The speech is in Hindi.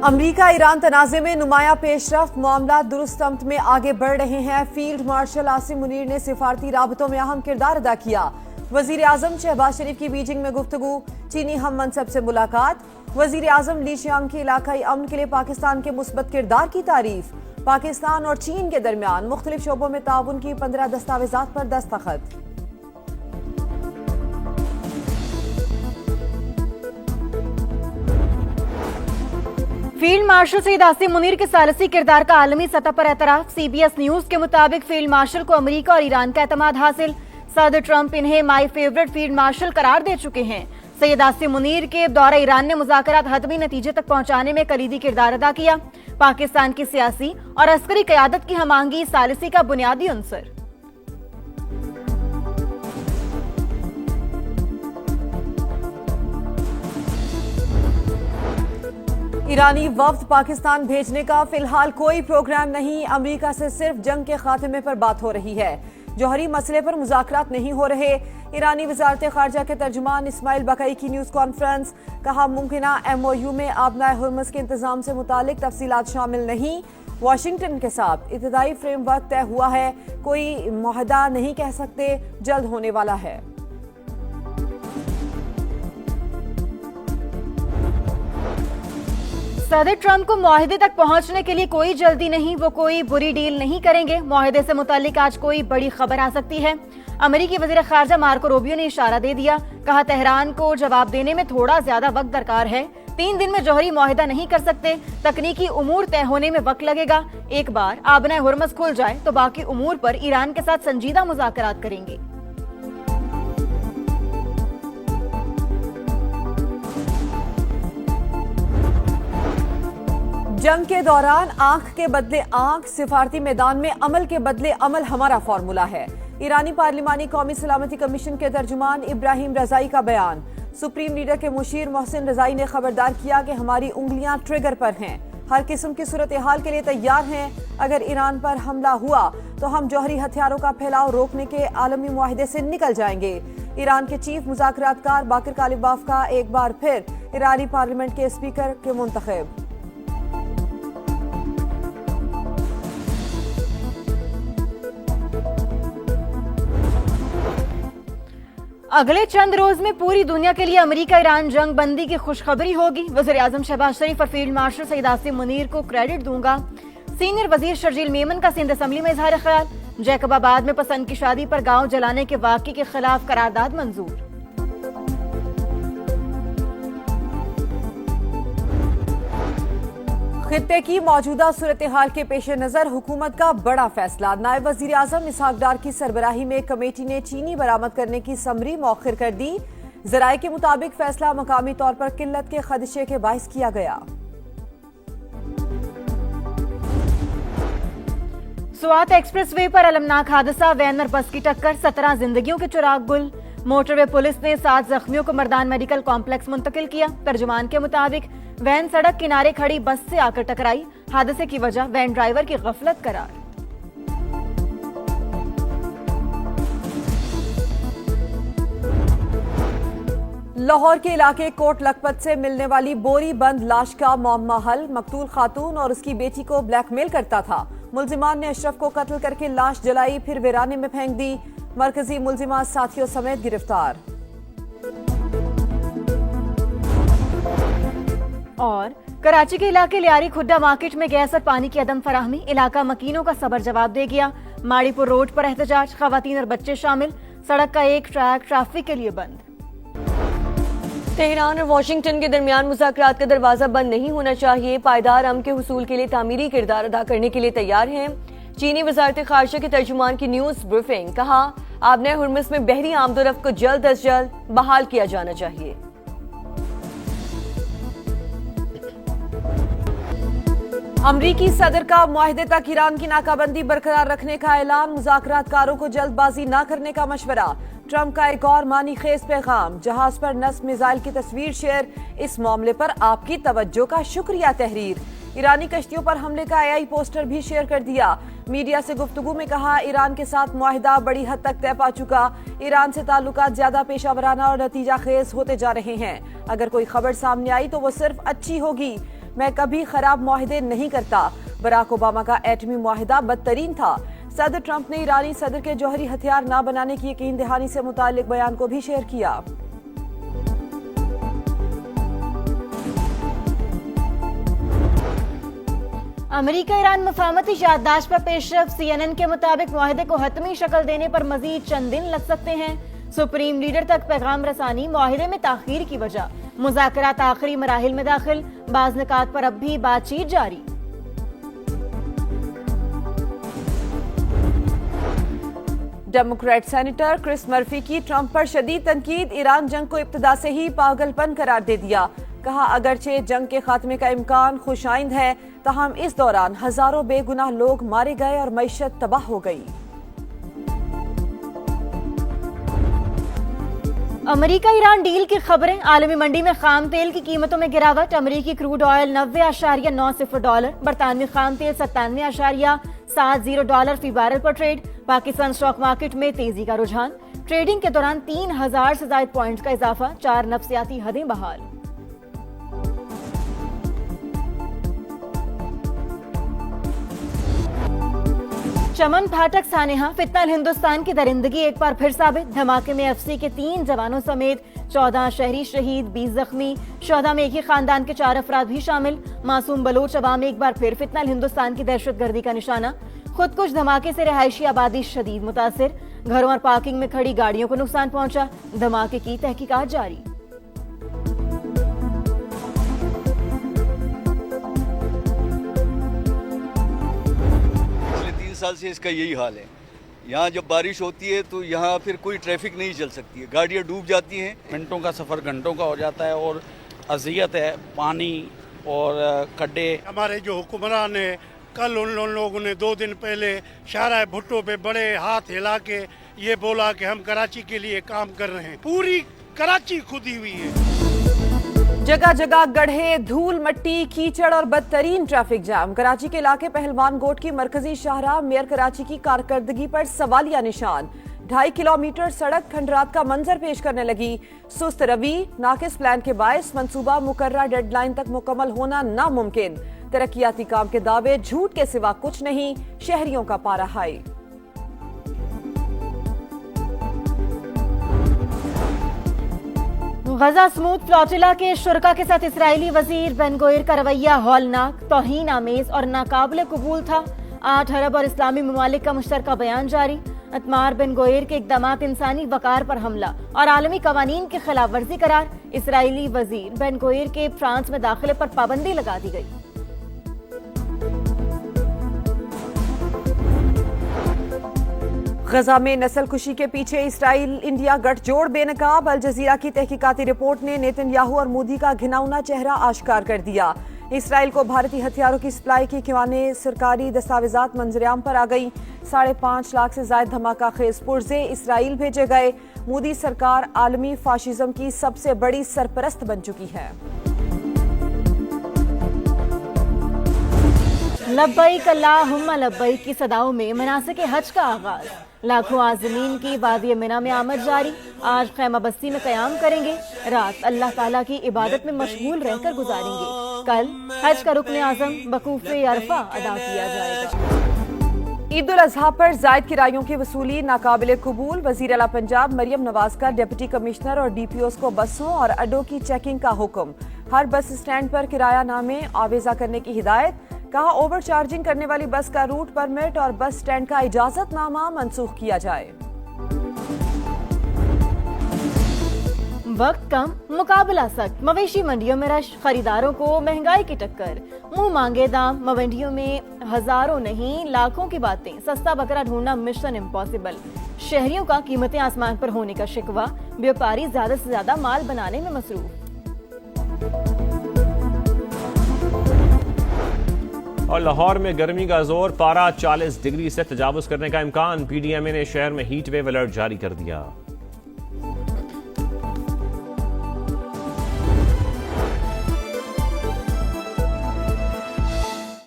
अमरीका ईरान तनाज़े में नुमाया पेशरफ्त, मामला दुरुस्त समत में आगे बढ़ रहे हैं। फील्ड मार्शल आसिम मुनीर ने सिफारती राबतों में अहम किरदार अदा किया। वजीर आजम शहबाज शरीफ की बीजिंग में गुफ्तगू, चीनी हम मनसब से मुलाकात। वजीर आजम ली शियांग की इलाकाई अमन के लिए पाकिस्तान के मुस्बत किरदार की तारीफ। पाकिस्तान और चीन के दरमियान मुख्तलिफ शोबों में ताउन की 15 दस्तावेजात पर दस्तखत। फील्ड मार्शल सईद आसिम मुनीर के सालसी किरदार का आलमी सतह पर एतराफ। CBS न्यूज के मुताबिक फील्ड मार्शल को अमेरिका और ईरान का एतमाद हासिल। सदर ट्रंप इन्हें माई फेवरेट फील्ड मार्शल करार दे चुके हैं। सईद आसिम मुनीर के दौरा ईरान ने मुज़ाकरात हतमी नतीजे तक पहुंचाने में कलीदी किरदार अदा किया। पाकिस्तान की सियासी और अस्करी क़यादत की हमांगी सालिसी का बुनियादी अंसर। ईरानी वफ्द पाकिस्तान भेजने का फिलहाल कोई प्रोग्राम नहीं। अमेरिका से सिर्फ जंग के खात्मे पर बात हो रही है, जौहरी मसले पर मुज़ाकरात नहीं हो रहे। ईरानी वज़ारत ख़ारजा के तर्जुमान इस्माइल बकई की न्यूज़ कॉन्फ्रेंस, कहा मुमकिना MOU में आबनाए हुर्मुज़ के इंतज़ाम से मुतालिक तफसीलात शामिल नहीं। वाशिंगटन के साथ इब्तदाई फ्रेमवर्क तय हुआ है, कोई मुआहदा नहीं कह सकते, जल्द होने वाला है। सदर ट्रंप को मुआहदे तक पहुंचने के लिए कोई जल्दी नहीं, वो कोई बुरी डील नहीं करेंगे। मुआहदे से मुतालिक आज कोई बड़ी खबर आ सकती है। अमेरिकी वज़ीर ख़ारजा मार्को रूबियो ने इशारा दे दिया, कहा तेहरान को जवाब देने में थोड़ा ज्यादा वक्त दरकार है। 3 दिन में जौहरी मुआहदा नहीं कर सकते, तकनीकी उमूर तय होने में वक्त लगेगा। एक बार आबनाए हुर्मुज़ खुल जाए तो बाकी उमूर पर ईरान के साथ संजीदा मुज़ाकरात करेंगे। जंग के दौरान आंख के बदले आंख, सिफारती मैदान में अमल के बदले अमल हमारा फॉर्मूला है। ईरानी पार्लिमानी कौमी सलामती कमीशन के तर्जुमान इब्राहिम रजाई का बयान। सुप्रीम लीडर के मुशीर मोहसिन रजाई ने खबरदार किया कि हमारी उंगलियां ट्रिगर पर हैं, हर किस्म की सूरत हाल के लिए तैयार हैं। अगर ईरान पर हमला हुआ तो हम जौहरी हथियारों का फैलाव रोकने के आलमी मुआहदे से निकल जाएंगे। ईरान के चीफ मुज़ाकरातकार बाकिर कालिबाफ का एक बार फिर ईरानी पार्लियामेंट के स्पीकर के मुंतखब। अगले चंद रोज में पूरी दुनिया के लिए अमेरिका ईरान जंग बंदी की खुशखबरी होगी। वज़ीर आज़म शहबाज शरीफ और फील्ड मार्शल सईद आसिम मुनीर को क्रेडिट दूंगा। सीनियर वजीर शर्जील मेमन का सिंध असम्बली में इजहार ख्याल। जैकबाबाद में पसंद की शादी पर गांव जलाने के वाक़े के खिलाफ करारदाद मंजूर। खित्ते की मौजूदा सूरत हाल के पेश नजर हुकूमत का बड़ा फैसला। नायब वजीर आजम इसहाक डार की सरबराही में कमेटी ने चीनी बरामद करने की समरी मौखिर कर दी। जराये के मुताबिक फैसला मकामी तौर पर किल्लत के खदशे के बाइस किया गया। स्वात एक्सप्रेस वे पर अलमनाक हादसा, वैन और बस की टक्कर, 17 जिंदगियों के चिराग गुल। मोटरवे पुलिस ने 7 जख्मियों को मर्दान मेडिकल कॉम्प्लेक्स मुंतकिल किया। तर्जुमान के मुताबिक वैन सड़क किनारे खड़ी बस से आकर टकराई। हादसे की वजह वैन ड्राइवर की गफलत करार। लाहौर के इलाके कोट लखपत से मिलने वाली बोरी बंद लाश का मामला हल। मकतूल खातून और उसकी बेटी को ब्लैकमेल करता था। मुल्जिमान ने अशरफ को कत्ल करके लाश जलाई, फिर वीराने में फेंक दी। मरकजी मुल्जिमा साथियों समेत गिरफ्तार। और कराची के इलाके लियारी खुड्डा मार्केट में गैस और पानी की अदम फराहमी, इलाका मकीनों का सबर जवाब दे गया। माड़ीपुर रोड पर एहतजाज, खवातीन और बच्चे शामिल। सड़क का एक ट्रैक ट्रैफिक के लिए बंद। तेहरान और वाशिंगटन के दरमियान मुज़ाकरात का दरवाजा बंद नहीं होना चाहिए। पायदार अमन के हुसूल के लिए तामीरी किरदार अदा करने के लिए तैयार हैं। चीनी वज़ारत ख़ारजा के तर्जुमान की न्यूज़ ब्रीफिंग, कहा आबनाए हुर्मुज़ में बहरी आमदोरफ्त को जल्द अज जल्द बहाल किया जाना चाहिए। अमरीकी सदर का मुआहदे तक ईरान की नाकाबंदी बरकरार रखने का ऐलान। मुज़ाकरातकारों को जल्दबाजी न करने का मशवरा। ट्रंप का एक और मानी खेज पैगाम, जहाज पर नस्ब मिसाइल की तस्वीर शेयर। इस मामले पर आपकी तवज्जो का शुक्रिया तहरीर। ईरानी कश्तियों पर हमले का AI पोस्टर भी शेयर कर दिया। मीडिया से गुफ्तगू में कहा ईरान के साथ मुआहदा बड़ी हद तक तय पा चुका। ईरान से ताल्लुकात ज्यादा पेशावराना और नतीजा खेज होते जा रहे हैं। अगर कोई खबर सामने आई तो वो सिर्फ अच्छी होगी। मैं कभी खराब मुआहदे नहीं करता। बराक ओबामा का एटमी मुआहदा बदतरीन था। सदर ट्रंप ने ईरानी सदर के जौहरी हथियार न बनाने की यकीन दहानी से मुताल्लिक बयान को भी शेयर किया। अमेरिका ईरान मफाहमती याददाश्त पर पेशरफ। CNN के मुताबिक मुआहदे को हतमी शक्ल देने पर मजीद चंद दिन लग सकते हैं। सुप्रीम लीडर तक पैगाम रसानी, मुआहदे में ताखीर की वजह, मुज़ाकरात आखिरी मराहिल में दाखिल, बाज़ निकात पर अब भी बातचीत जारी। डेमोक्रेट सेनेटर क्रिस मर्फी की ट्रंप पर शदीद तनकीद। ईरान जंग को इब्तिदा से ही पागलपन करार दे दिया। कहा, अगरचे जंग के खात्मे का इम्कान खुशाइंद है, ताहम इस दौरान हजारों बेगुनाह लोग मारे गए और मईशत तबाह हो गई। अमेरिका ईरान डील की खबरें। आलमी मंडी में खाम तेल की कीमतों में गिरावट। अमेरिकी क्रूड ऑयल $90.90, बरतानवी खाम तेल $97.70 फी बैरल पर ट्रेड। पाकिस्तान स्टॉक मार्केट में तेजी का रुझान। ट्रेडिंग के दौरान 3000 से ज्यादा पॉइंट्स का इजाफा, 4 नफ्सियाती हदें बहाल। चमन फाटक सानेहा, फितनल हिंदुस्तान की दरिंदगी एक बार फिर साबित। धमाके में FC के 3 जवानों समेत 14 शहरी शहीद, 20 जख्मी। शोहदा में एक ही खानदान के 4 अफराद भी शामिल। मासूम बलोच अवाम एक बार फिर फितनल हिंदुस्तान की दहशतगर्दी का निशाना। खुदकुश धमाके से रिहायशी आबादी शदीद मुतासिर। घरों और पार्किंग में खड़ी गाड़ियों को नुकसान पहुंचा। धमाके की तहकीकात जारी। साल से इसका यही हाल है। यहाँ जब बारिश होती है तो यहाँ फिर कोई ट्रैफिक नहीं चल सकती है, गाड़ियाँ डूब जाती हैं। मिनटों का सफ़र घंटों का हो जाता है और अजियत है, पानी और खड्डे। हमारे जो हुक्मरान है, कल उन लोगों ने 2 दिन पहले शाहराह भुट्टो पे बड़े हाथ हिला के ये बोला कि हम कराची के लिए काम कर रहे हैं। पूरी कराची खुदी हुई है। जगह जगह गड्ढे, धूल, मिट्टी, कीचड़ और बदतरीन ट्रैफिक जाम। कराची के इलाके पहलवान गोट की मरकजी शाहराह मेयर कराची की कारकर्दगी पर सवालिया निशान। 2.5 किलोमीटर सड़क खंडरात का मंजर पेश करने लगी। सुस्त रवि, नाकिस प्लान के बायस मंसूबा मुकर्रर डेडलाइन तक मुकम्मल होना नामुमकिन। तरक्याती काम के दावे झूठ के सिवा कुछ नहीं। शहरियों का पारा हाई। गजा स्मूथ फ्लोटिला के शुरका के साथ इसराइली वजीर बेन गोयर का रवैया हौलनाक, तौहीन आमेज और नाकाबिले कबूल था। 8 अरब और इस्लामी ममालिक का मुश्तरका बयान जारी। इतमार बेन गोयर के इक़दामात इंसानी वकार पर हमला और आलमी कवानीन की खिलाफ वर्जी करार। इसराइली वजीर बेन गोयर के फ्रांस में दाखिले पर पाबंदी लगा दी गई। गजा में नस्ल खुशी के पीछे इसराइल इंडिया गठजोड़ बेनकाब। अल जजीरा की तहकीकाती रिपोर्ट ने नेतन्याहू और मोदी का घिनौना चेहरा आश्कार कर दिया। इसराइल को भारतीय हथियारों की सप्लाई की खिवाने सरकारी दस्तावेजात मंजरेआम पर आ गई। 5.5 लाख से ज्यादा धमाका खेज पुर्जे इसराइल भेजे गए। मोदी सरकार आलमी फाशिज्म की सबसे बड़ी सरपरस्त बन चुकी है। लब्बैक अल्लाहुम्मा लब्बैक की सदाओं में मनासिक हज का आगाज। लाखों आज़मीन की वादी मिना में आमद जारी। आज खैमा बस्ती में क़याम करेंगे। रात अल्लाह ताला की इबादत में मशगूल रहकर गुजारेंगे। कल हज का रुकन आज़म बकूफ़े अरफा अदा किया जाएगा। ईद उल अजहा पर जायद किरायों की वसूली नाकाबिले कबूल। वज़ीर आला पंजाब मरियम नवाज का डिप्टी कमिश्नर और DPOs को बसों और अड्डों की चेकिंग का हुक्म। हर बस स्टैंड पर किराया नामे आवेजा करने की हिदायत। कहा, ओवर चार्जिंग करने वाली बस का रूट परमिट और बस स्टैंड का इजाजतनामा मनसूख किया जाए। वक्त कम, मुकाबला सख्त। मवेशी मंडियों में रश, खरीदारों को महंगाई की टक्कर। मुंह मांगे दाम, मंडियों में हजारों नहीं लाखों की बातें। सस्ता बकरा ढूंढना मिशन इम्पॉसिबल। शहरियों का कीमतें आसमान पर होने का शिकवा। व्यापारी ज्यादा से ज्यादा माल बनाने में मसरूफ। और लाहौर में गर्मी का जोर, पारा 40 डिग्री से तजावुज करने का इम्कान। PDMA ने शहर में हीट वेव अलर्ट जारी कर दिया।